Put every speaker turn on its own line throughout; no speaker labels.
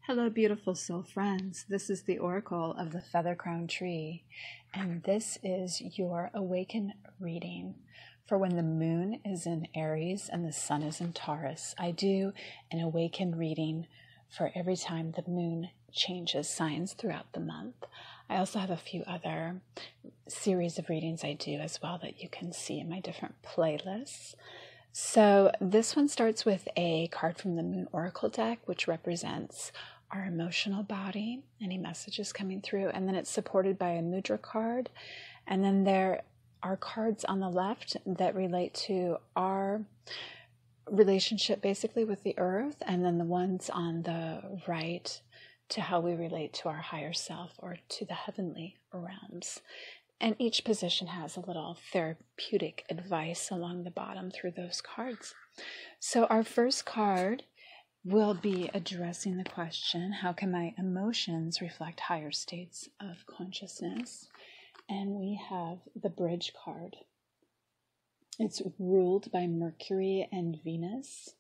Hello, beautiful soul friends. This is the Oracle of the Feather Crown Tree, and this is your Awaken reading for when the moon is in Aries and the sun is in Taurus. I do an Awaken reading for every time the moon changes signs throughout the month. I also have a few other series of readings I do as well that you can see in my different playlists. So this one starts with a card from the Moon Oracle deck, which represents our emotional body, any messages coming through, and then it's supported by a Mudra card, and then there are cards on the left that relate to our relationship basically with the earth, and then the ones on the right to how we relate to our higher self or to the heavenly realms. And each position has a little therapeutic advice along the bottom through those cards. So our first card will be addressing the question, how can my emotions reflect higher states of consciousness? And we have the Bridge card. It's ruled by Mercury and Venus.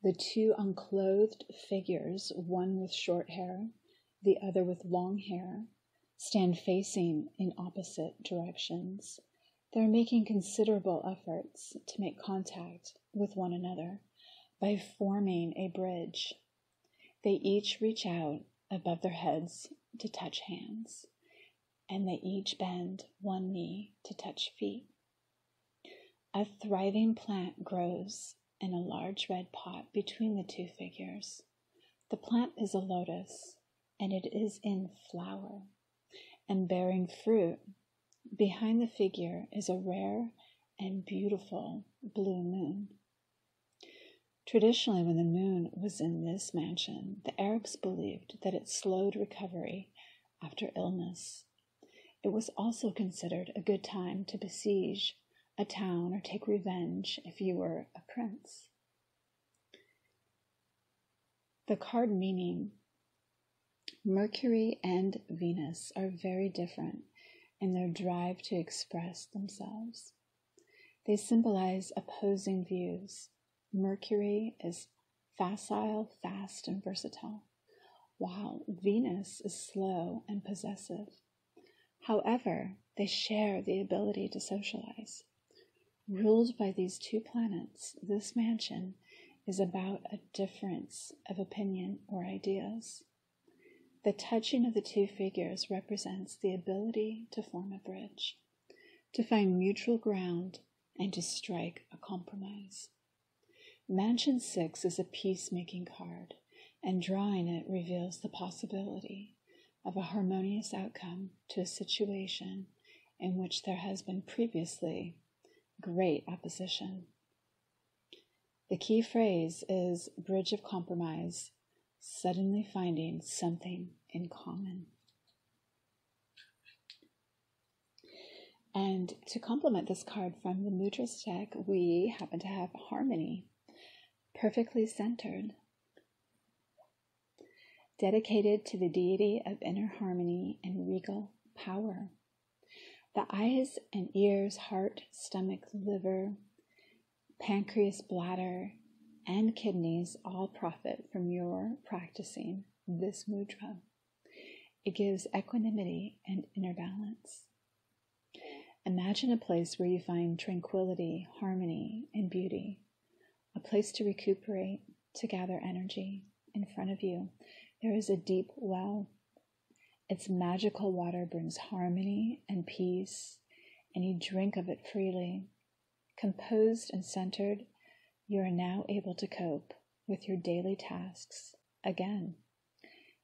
The two unclothed figures, one with short hair, the other with long hair, stand facing in opposite directions. They're making considerable efforts to make contact with one another by forming a bridge. They each reach out above their heads to touch hands, and they each bend one knee to touch feet. A thriving plant grows in a large red pot between the two figures. The plant is a lotus, and it is in flower and bearing fruit. Behind the figure is a rare and beautiful blue moon. Traditionally, when the moon was in this mansion, the Arabs believed that it slowed recovery after illness. It was also considered a good time to besiege a town or take revenge if you were a prince. The card meaning: Mercury and Venus are very different in their drive to express themselves. They symbolize opposing views. Mercury is facile, fast, and versatile, while Venus is slow and possessive. However, they share the ability to socialize. Ruled by these two planets, this mansion is about a difference of opinion or ideas. The touching of the two figures represents the ability to form a bridge, to find mutual ground, and to strike a compromise. Mansion 6 is a peacemaking card, and drawing it reveals the possibility of a harmonious outcome to a situation in which there has been previously great opposition. The key phrase is bridge of compromise, suddenly finding something in common. And to complement this card from the Mudras deck, we happen to have harmony, perfectly centered, dedicated to the deity of inner harmony and regal power. The eyes and ears, heart, stomach, liver, pancreas, bladder, and kidneys all profit from your practicing this mudra. It gives equanimity and inner balance. Imagine a place where you find tranquility, harmony, and beauty, a place to recuperate, to gather energy. In front of you, there is a deep well. Its magical water brings harmony and peace, and you drink of it freely. Composed and centered, you are now able to cope with your daily tasks again.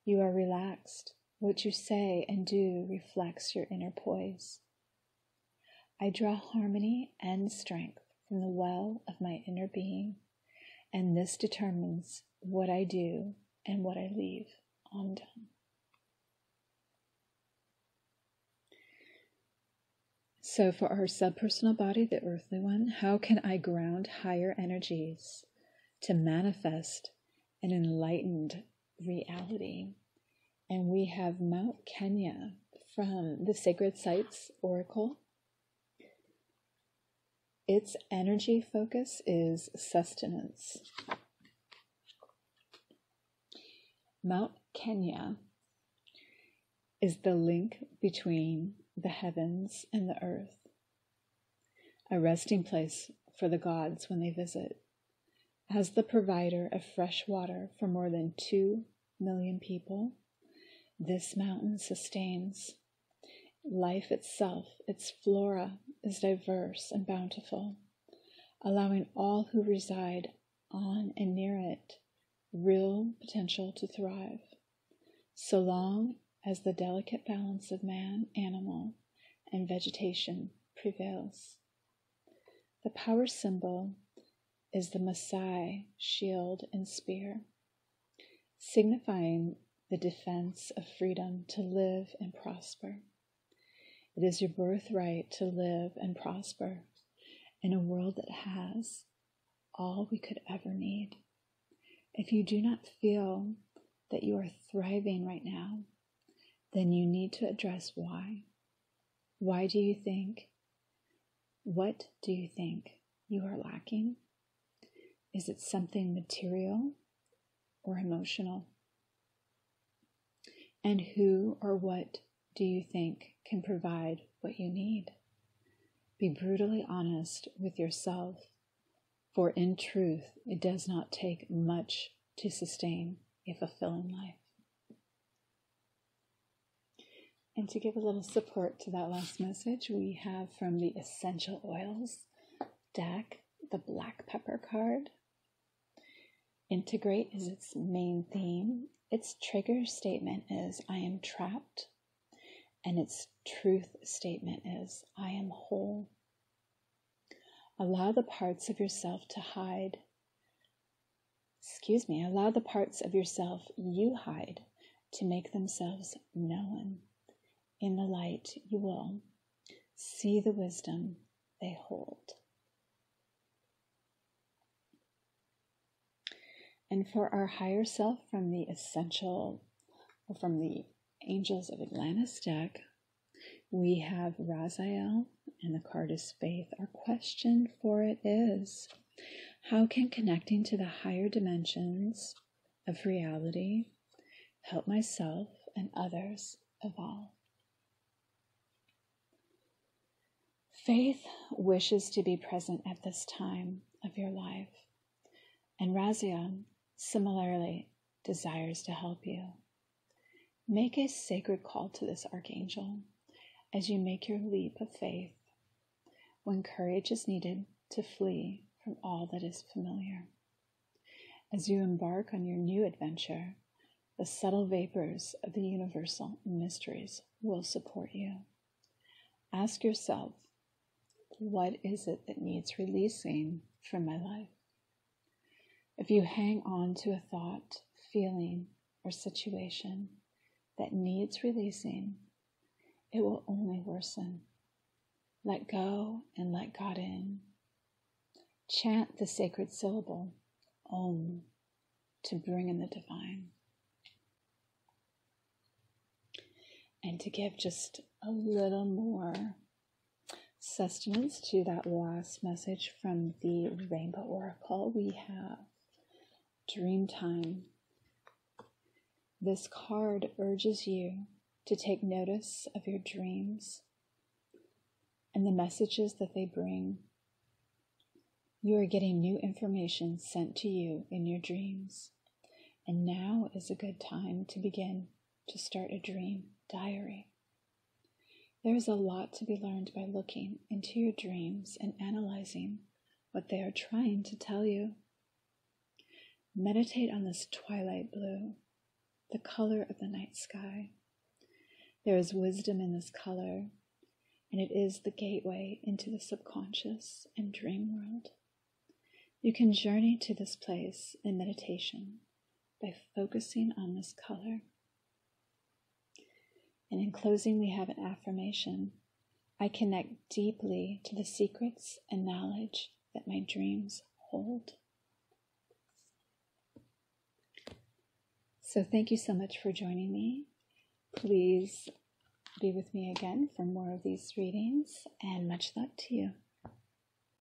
You are relaxed. What you say and do reflects your inner poise. I draw harmony and strength from the well of my inner being, and this determines what I do and what I leave undone. So for our subpersonal body, the earthly one, how can I ground higher energies to manifest an enlightened reality? And we have Mount Kenya from the Sacred Sites Oracle. Its energy focus is sustenance. Mount Kenya is the link between the heavens and the earth, a resting place for the gods when they visit. As the provider of fresh water for more than 2 million people, this mountain sustains life itself. Its flora is diverse and bountiful, allowing all who reside on and near it real potential to thrive, so long as the delicate balance of man, animal, and vegetation prevails. The power symbol is the Maasai shield and spear, signifying the defense of freedom to live and prosper. It is your birthright to live and prosper in a world that has all we could ever need. If you do not feel that you are thriving right now, then you need to address why. Why do you think? What do you think you are lacking? Is it something material or emotional? And who or what do you think can provide what you need? Be brutally honest with yourself, for in truth, it does not take much to sustain a fulfilling life. And to give a little support to that last message, we have from the Essential Oils deck, the Black Pepper card. Integrate is its main theme. Its trigger statement is, I am trapped. And its truth statement is, I am whole. Allow the parts of yourself to hide. Allow the parts of yourself you hide to make themselves known. In the light, you will see the wisdom they hold. And for our higher self from the Angels of Atlantis deck, we have Raziel, and the card is Faith. Our question for it is, how can connecting to the higher dimensions of reality help myself and others evolve? Faith wishes to be present at this time of your life, and Raziel similarly desires to help you. Make a sacred call to this archangel as you make your leap of faith, when courage is needed to flee from all that is familiar. As you embark on your new adventure, the subtle vapors of the universal mysteries will support you. Ask yourself, what is it that needs releasing from my life? If you hang on to a thought, feeling, or situation that needs releasing, it will only worsen. Let go and let God in. Chant the sacred syllable, Om, to bring in the divine. And to give just a little more sustenance to that last message from the Rainbow Oracle, we have Dream Time. This card urges you to take notice of your dreams and the messages that they bring. You are getting new information sent to you in your dreams, and now is a good time to begin to start a dream diary. There is a lot to be learned by looking into your dreams and analyzing what they are trying to tell you. Meditate on this twilight blue, the color of the night sky. There is wisdom in this color, and it is the gateway into the subconscious and dream world. You can journey to this place in meditation by focusing on this color. And in closing, we have an affirmation. I connect deeply to the secrets and knowledge that my dreams hold. So thank you so much for joining me. Please be with me again for more of these readings, and much love to you.